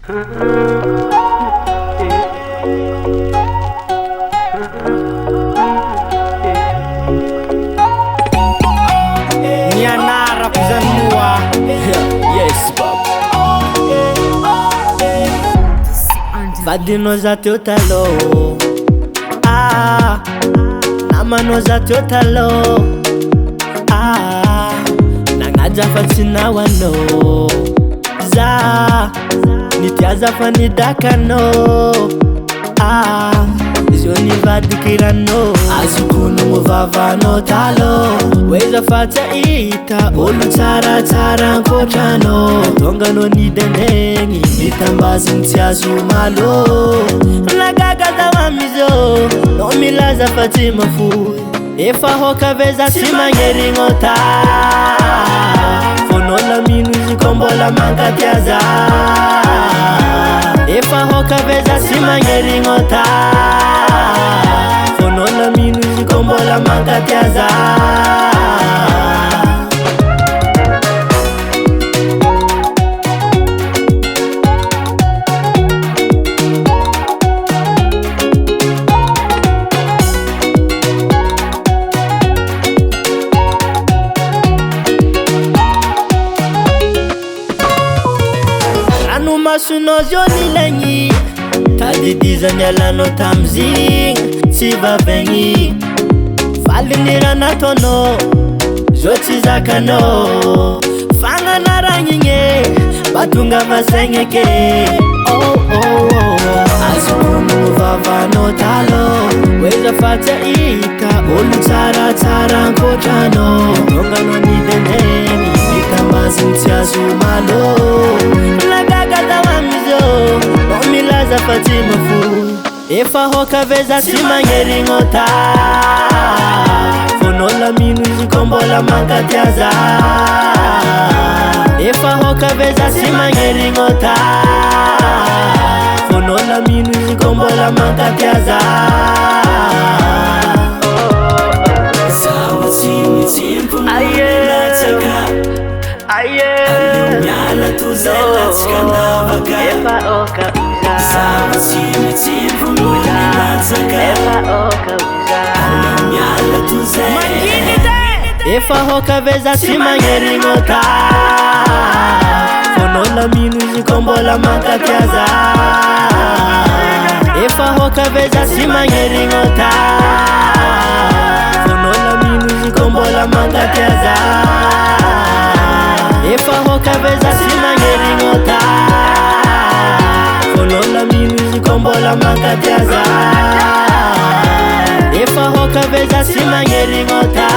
Nianarako zany moa. Yes baba. Vadinao za teo taloha, namanao za teo taloha, nagnaja fa tsy nahoanao. Za nitiaza fa nidakanao, zio nivadikiranao. Azokono vavanao taloha, oeza fa tsy ahita olo tsaratsara ankoatranao. Tonganao nidendegny mitambaziny tsy azo malo. Nagaga zaho amizao, no milaza fa tsy mafoy. Efa hoka veza tsy magnerignao ta, fonao lamino izy ko mbola mankatia za. Efa hoka veza tsy magnerignao ta, fonao lamino izy ko mbola mankatia za. Masonao zio nilegny, tadidizany alanao tamizigny tsy vavaigny. Valigny raha nataonao, zao tsy zakanao. Fagnanaragnigne mba tonga vasaigny ake. Azokono vavanao taloha, oeza fa tsy ahita olo tsaratsara ankoatranao. Tonganao nidendegny mitambaziny tsy azo malo. No milaza fa tsy mafoy. Efa hoka veza tsy magnerignao ta, fonao lamino izy ko mbola mankatia za. Efa hoka veza tsy magnerignao ta, fonao lamino izy ko mbola mankatia za. Zaho tsy mitsimpo milatsaka, miala tozay latsaka andavaka. Zaho tsy mitsimpo milatsaka, miala tozay. Efa hoka veza tsy magnerignao ta, fonao lamino izy ko mbola mankatia za. Efa hoka veza tsy magnerignao ta, fonao lamino izy ko mbola mankatia za. Efa hoka veza tsy magnerignao ta, fonao lamino izy ko mbola mankatia za. Efa hoka veza tsy magnerignao ta.